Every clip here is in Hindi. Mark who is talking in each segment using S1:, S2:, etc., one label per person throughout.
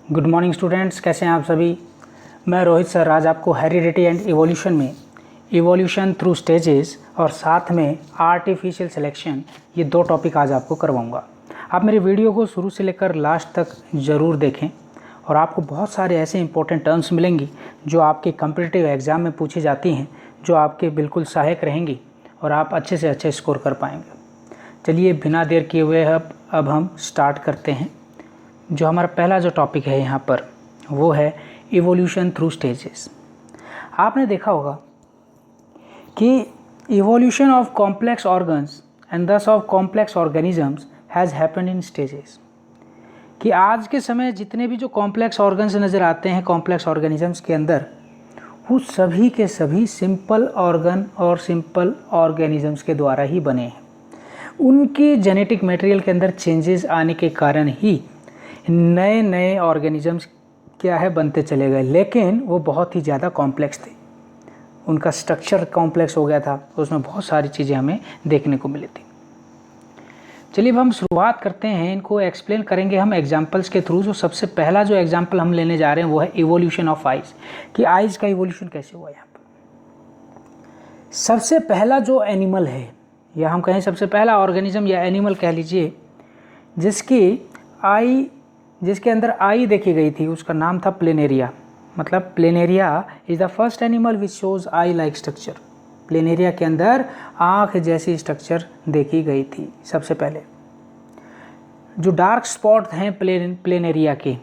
S1: गुड मॉर्निंग स्टूडेंट्स, कैसे हैं आप सभी। मैं रोहित सर आज आपको हेरिडिटी एंड इवोल्यूशन में इवोल्यूशन थ्रू स्टेजेस और साथ में आर्टिफिशियल सिलेक्शन, ये दो टॉपिक आज आपको करवाऊंगा। आप मेरे वीडियो को शुरू से लेकर लास्ट तक ज़रूर देखें और आपको बहुत सारे ऐसे इंपॉर्टेंट टर्म्स मिलेंगी जो आपके कॉम्पिटिटिव एग्ज़ाम में पूछी जाती हैं, जो आपके बिल्कुल सहायक रहेंगी और आप अच्छे से अच्छे स्कोर कर पाएंगे। चलिए बिना देर किए हुए अब हम स्टार्ट करते हैं। जो हमारा पहला जो टॉपिक है यहाँ पर वो है इवोल्यूशन थ्रू स्टेजेस। आपने देखा होगा कि evolution of complex organs and thus of complex organisms has happened in stages, कि आज के समय जितने भी जो कॉम्प्लेक्स ऑर्गन्स नज़र आते हैं कॉम्प्लेक्स ऑर्गेनिजम्स के अंदर, वो सभी के सभी सिंपल ऑर्गन और सिंपल ऑर्गेनिजम्स के द्वारा ही बने हैं। उनकी जेनेटिक मटेरियल के अंदर चेंजेस आने के कारण ही नए नए ऑर्गेनिजम्स क्या है बनते चले गए, लेकिन वो बहुत ही ज़्यादा कॉम्प्लेक्स थे। उनका स्ट्रक्चर कॉम्प्लेक्स हो गया था, उसमें बहुत सारी चीज़ें हमें देखने को मिली थी। चलिए अब हम शुरुआत करते हैं, इनको एक्सप्लेन करेंगे हम एग्जांपल्स के थ्रू। जो सबसे पहला जो एग्जांपल हम लेने जा रहे हैं वो है इवोल्यूशन ऑफ आइज़, कि आइज़ का इवोल्यूशन कैसे हुआ। यहाँ पर सबसे पहला जो एनिमल है, या हम कहें सबसे पहला ऑर्गेनिज्म या एनिमल कह लीजिए, जिसके अंदर आई देखी गई थी, उसका नाम था प्लेनेरिया। मतलब planaria is the first animal which shows I like structure. Planaria के अंदर आँख जैसी स्ट्रक्चर देखी गई थी सबसे पहले। जो डार्क स्पॉट हैं प्लेनेरिया के,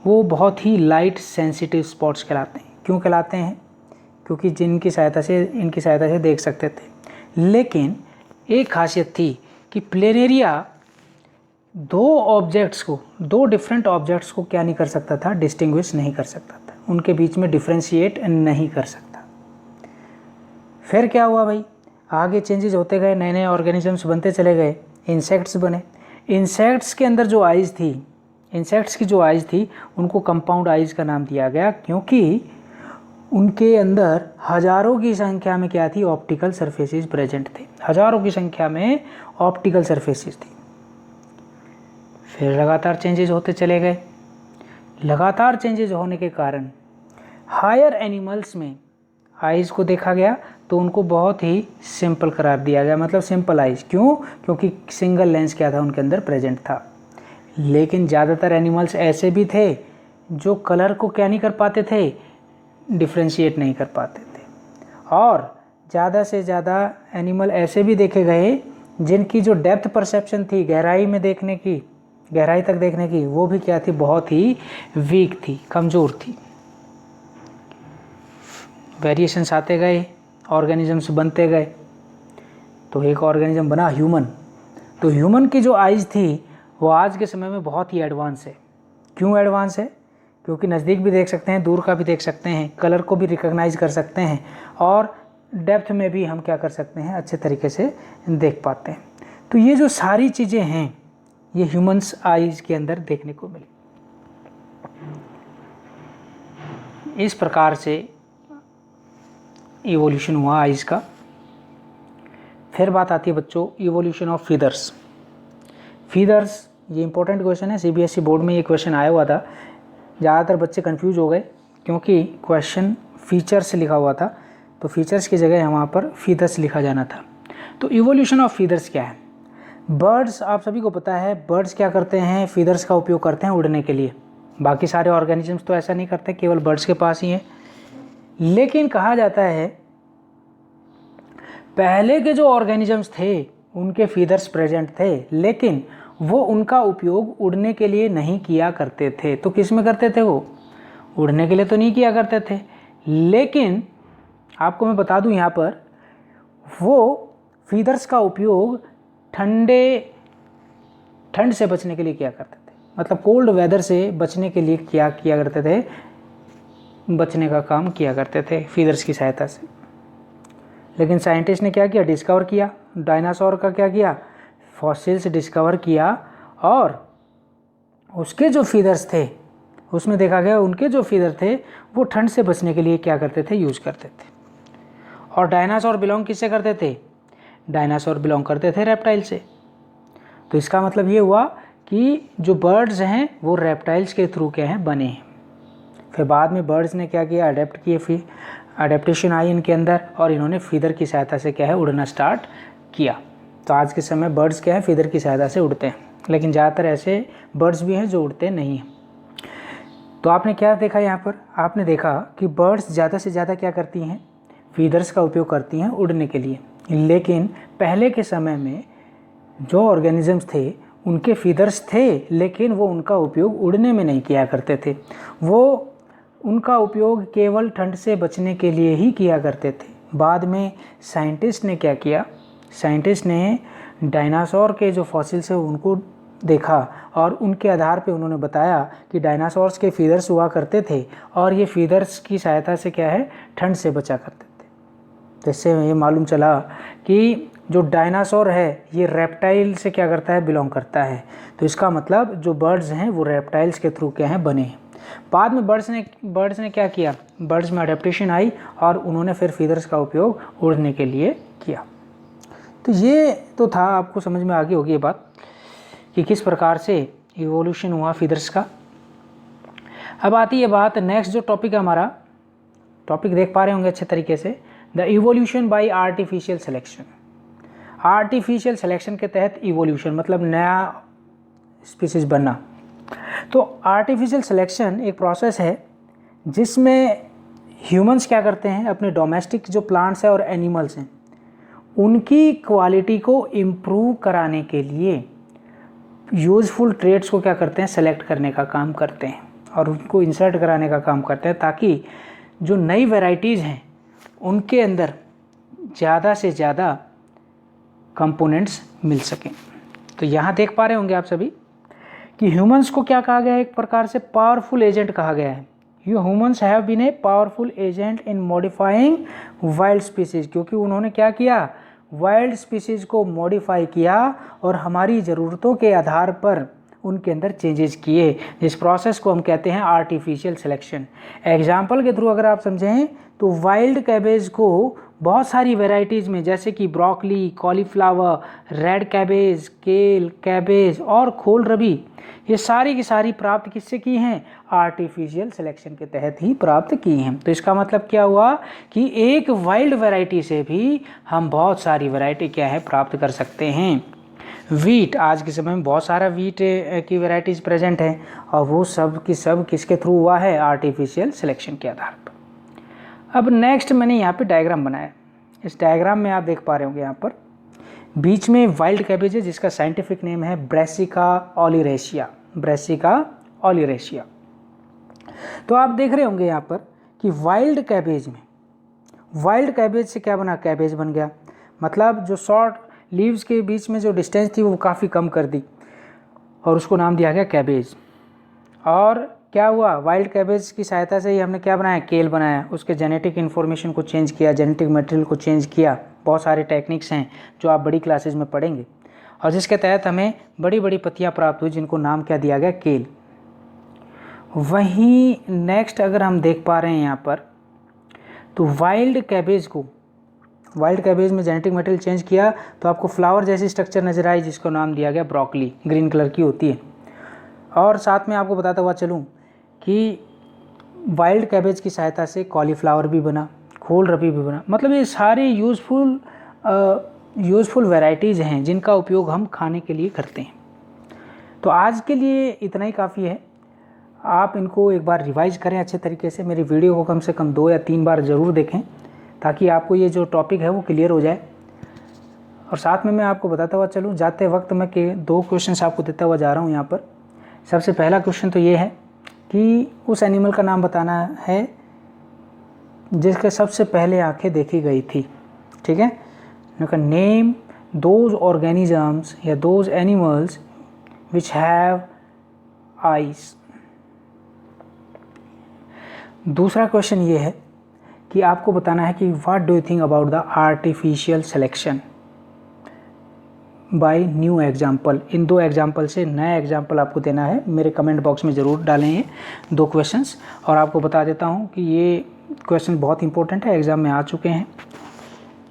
S1: वो बहुत ही लाइट सेंसिटिव स्पॉट्स कहलाते हैं। क्यों कहलाते हैं? क्योंकि इनकी सहायता से देख सकते थे। लेकिन एक खासियत थी कि प्लेनेरिया दो डिफरेंट ऑब्जेक्ट्स को क्या नहीं कर सकता था, डिस्टिंग्विश नहीं कर सकता था, उनके बीच में डिफ्रेंशिएट नहीं कर सकता। फिर क्या हुआ भाई, आगे चेंजेस होते गए, नए नए ऑर्गेनिजम्स बनते चले गए, इंसेक्ट्स बने। इंसेक्ट्स के अंदर जो आइज़ थी, इंसेक्ट्स की जो आइज़ थी, उनको कंपाउंड आइज़ का नाम दिया गया, क्योंकि उनके अंदर हज़ारों की संख्या में क्या थी, ऑप्टिकल सरफेसेस प्रेजेंट थे। हज़ारों की संख्या में ऑप्टिकल सरफेसेस थी। फिर लगातार चेंजेस होते चले गए। लगातार चेंजेस होने के कारण हायर एनिमल्स में आइज़ को देखा गया तो उनको बहुत ही सिंपल करार दिया गया, मतलब सिंपल आइज़। क्यों? क्योंकि सिंगल लेंस क्या था उनके अंदर प्रेजेंट था। लेकिन ज़्यादातर एनिमल्स ऐसे भी थे जो कलर को क्या नहीं कर पाते थे, डिफ्रेंशिएट नहीं कर पाते थे। और ज़्यादा से ज़्यादा एनिमल ऐसे भी देखे गए जिनकी जो डेप्थ परसेप्शन थी, गहराई तक देखने की, वो भी क्या थी, बहुत ही वीक थी, कमज़ोर थी। वेरिएशंस आते गए, ऑर्गेनिजम्स बनते गए, तो एक ऑर्गेनिज्म बना ह्यूमन। तो ह्यूमन की जो आइज़ थी वो आज के समय में बहुत ही एडवांस है। क्यों एडवांस है? क्योंकि नज़दीक भी देख सकते हैं, दूर का भी देख सकते हैं, कलर को भी रिकॉग्नाइज कर सकते हैं, और डेप्थ में भी हम क्या कर सकते हैं, अच्छे तरीके से देख पाते हैं। तो ये जो सारी चीज़ें हैं, ये ह्यूमंस आइज़ के अंदर देखने को मिली। इस प्रकार से इवोल्यूशन हुआ आइज़ का। फिर बात आती है बच्चों इवोल्यूशन ऑफ फीदर्स। फीदर्स, ये इंपॉर्टेंट क्वेश्चन है, सीबीएसई बोर्ड में ये क्वेश्चन आया हुआ था। ज़्यादातर बच्चे कंफ्यूज हो गए क्योंकि क्वेश्चन फीचर्स लिखा हुआ था, तो फीचर्स की जगह वहाँ पर फीदर्स लिखा जाना था। तो इवोल्यूशन ऑफ फीदर्स क्या है? बर्ड्स, आप सभी को पता है, बर्ड्स क्या करते हैं, फीदर्स का उपयोग करते हैं उड़ने के लिए। बाकी सारे ऑर्गेनिजम्स तो ऐसा नहीं करते, केवल बर्ड्स के पास ही है। लेकिन कहा जाता है पहले के जो ऑर्गेनिजम्स थे उनके फीदर्स प्रेजेंट थे, लेकिन वो उनका उपयोग उड़ने के लिए नहीं किया करते थे। तो किस में करते थे? वो उड़ने के लिए तो नहीं किया करते थे, लेकिन आपको मैं बता दूं यहाँ पर, वो फीदर्स का उपयोग ठंड से बचने के लिए किया करते थे। मतलब कोल्ड वेदर से बचने के लिए क्या किया करते थे, बचने का काम किया करते थे फीदर्स की सहायता से। लेकिन साइंटिस्ट ने क्या किया, डिस्कवर किया, डायनासोर का क्या किया, फॉसिल्स डिस्कवर किया, और उसके जो फीदर्स थे उसमें देखा गया उनके जो फीदर थे वो ठंड से बचने के लिए क्या करते थे, यूज़ करते थे। और डायनासोर बिलोंग किससे करते थे? डायनासोर बिलोंग करते थे रेप्टाइल से। तो इसका मतलब ये हुआ कि जो बर्ड्स हैं वो रेप्टाइल्स के थ्रू क्या हैं बने हैं। फिर बाद में बर्ड्स ने क्या किया, अडेप्ट किए, फिर अडेप्टेशन आई इनके अंदर और इन्होंने फीदर की सहायता से क्या है उड़ना स्टार्ट किया। तो आज के समय बर्ड्स क्या है फीदर की सहायता से उड़ते हैं, लेकिन ज़्यादातर ऐसे बर्ड्स भी हैं जो उड़ते नहीं हैं। तो आपने क्या देखा यहाँ पर, आपने देखा कि बर्ड्स ज़्यादा से ज़्यादा क्या करती हैं, फीदर्स का उपयोग करती हैं उड़ने के लिए। लेकिन पहले के समय में जो ऑर्गेनिजम्स थे उनके फीदर्स थे, लेकिन वो उनका उपयोग उड़ने में नहीं किया करते थे। वो उनका उपयोग केवल ठंड से बचने के लिए ही किया करते थे। बाद में साइंटिस्ट ने क्या किया, साइंटिस्ट ने डायनासोर के जो फॉसिल्स है उनको देखा और उनके आधार पे उन्होंने बताया कि डायनासोर्स के फीदर्स हुआ करते थे और ये फीदर्स की सहायता से क्या है ठंड से बचा करते थे। तो इससे ये मालूम चला कि जो डायनासोर है ये रेप्टाइल से क्या करता है, बिलोंग करता है। तो इसका मतलब जो बर्ड्स हैं वो रेप्टाइल्स के थ्रू क्या हैं बने हैं। बाद में बर्ड्स ने क्या किया, बर्ड्स में अडेप्टेशन आई और उन्होंने फिर फीदर्स का उपयोग उड़ने के लिए किया। तो ये तो था, आपको समझ में आ गई होगी ये बात कि किस प्रकार से इवोल्यूशन हुआ फीदर्स का। अब आती है बात नेक्स्ट, जो टॉपिक है हमारा, टॉपिक देख पा रहे होंगे अच्छे तरीके से, the evolution bye artificial selection. Artificial selection के तहत इवोल्यूशन मतलब नया स्पीसीज बनना। तो आर्टिफिशियल सिलेक्शन एक प्रोसेस है जिसमें ह्यूमंस क्या करते हैं, अपने डोमेस्टिक जो प्लांट्स हैं और एनिमल्स हैं उनकी क्वालिटी को इम्प्रूव कराने के लिए यूज़फुल ट्रेड्स को क्या करते हैं, सेलेक्ट करने का काम करते हैं और उनको इंसर्ट कराने का काम करते हैं, ताकि जो नई वैरायटीज़ हैं उनके अंदर ज़्यादा से ज़्यादा कंपोनेंट्स मिल सकें। तो यहाँ देख पा रहे होंगे आप सभी कि ह्यूमंस को क्या कहा गया है, एक प्रकार से पावरफुल एजेंट कहा गया है। You humans have been a powerful agent in modifying wild species, क्योंकि उन्होंने क्या किया, वाइल्ड स्पीसीज को मॉडिफाई किया और हमारी ज़रूरतों के आधार पर उनके अंदर चेंजेस किए। इस प्रोसेस को हम कहते हैं आर्टिफिशियल सिलेक्शन। एग्जाम्पल के थ्रू अगर आप समझें तो वाइल्ड कैबेज को बहुत सारी वैरायटीज़ में, जैसे कि ब्रोकली, कॉलीफ्लावर, रेड कैबेज, केल कैबेज और खोल रबी, ये सारी की सारी प्राप्त किससे की हैं, आर्टिफिशियल सिलेक्शन के तहत ही प्राप्त की हैं। तो इसका मतलब क्या हुआ कि एक वाइल्ड वैरायटी से भी हम बहुत सारी वैरायटी क्या है प्राप्त कर सकते हैं। वीट, आज के समय में बहुत सारा वीट की वैरायटीज़ प्रेजेंट हैं और वो सब की सब किसके थ्रू हुआ है, आर्टिफिशियल सिलेक्शन के आधार पर। अब नेक्स्ट मैंने यहाँ पे डायग्राम बनाया। इस डायग्राम में आप देख पा रहे होंगे यहाँ पर बीच में वाइल्ड कैबेज है जिसका साइंटिफिक नेम है ब्रेसिका ओलिरेशिया, ब्रेसिका ओलिरेशिया। तो आप देख रहे होंगे यहाँ पर कि वाइल्ड कैबेज में, वाइल्ड कैबेज से क्या बना, कैबेज बन गया। मतलब जो शॉर्ट लीव्स के बीच में जो डिस्टेंस थी वो काफ़ी कम कर दी और उसको नाम दिया गया कैबेज। और क्या हुआ, वाइल्ड कैबेज की सहायता से ही हमने क्या बनाया, केल बनाया। उसके जेनेटिक इन्फॉर्मेशन को चेंज किया, जेनेटिक मटेरियल को चेंज किया। बहुत सारे टेक्निक्स हैं जो आप बड़ी क्लासेज में पढ़ेंगे और जिसके तहत हमें बड़ी बड़ी पत्तियां प्राप्त हुई जिनको नाम क्या दिया गया, केल। वहीं नेक्स्ट अगर हम देख पा रहे हैं यहाँ पर तो वाइल्ड कैबेज को, वाइल्ड कैबेज में जेनेटिक मटेरियल चेंज किया तो आपको फ्लावर जैसी स्ट्रक्चर नजर आई जिसको नाम दिया गया ब्रोकली, ग्रीन कलर की होती है। और साथ में आपको बताता हुआ चलूँ कि वाइल्ड कैबेज की सहायता से कॉलीफ्लावर भी बना, खोल रबी भी बना। मतलब ये सारे यूज़फुल वैरायटीज़ हैं जिनका उपयोग हम खाने के लिए करते हैं। तो आज के लिए इतना ही काफ़ी है। आप इनको एक बार रिवाइज करें अच्छे तरीके से, मेरी वीडियो को कम से कम 2 या 3 बार ज़रूर देखें ताकि आपको ये जो टॉपिक है वो क्लियर हो जाए। और साथ में मैं आपको बताता हुआ चलूँ, जाते वक्त मैं 2 क्वेश्चंस आपको देता हुआ जा रहा हूँ यहाँ पर। सबसे पहला क्वेश्चन तो ये है कि उस एनिमल का नाम बताना है जिसके सबसे पहले आंखें देखी गई थी। ठीक है, नेम दोज ऑर्गेनिजम्स या those animals which have eyes. दूसरा क्वेश्चन ये है कि आपको बताना है कि what do you think about the artificial selection bye new example. In 2 example से नया एग्जाम्पल आपको देना है। मेरे कमेंट बॉक्स में ज़रूर डालें ये 2 क्वेश्चंस। और आपको बता देता हूँ कि ये क्वेश्चन बहुत इंपॉर्टेंट है, एग्ज़ाम में आ चुके हैं।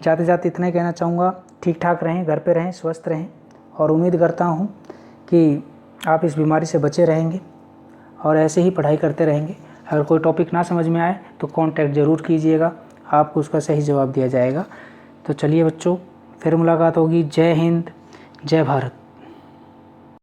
S1: जाते जाते इतना ही कहना चाहूँगा, ठीक ठाक रहें, घर पे रहें, स्वस्थ रहें और उम्मीद करता हूँ कि आप इस बीमारी से बचे रहेंगे और ऐसे ही पढ़ाई करते रहेंगे। अगर कोई टॉपिक ना समझ में आए तो कांटेक्ट ज़रूर कीजिएगा, आपको उसका सही जवाब दिया जाएगा। तो चलिए बच्चों, फिर मुलाकात होगी। जय हिंद, जय भारत।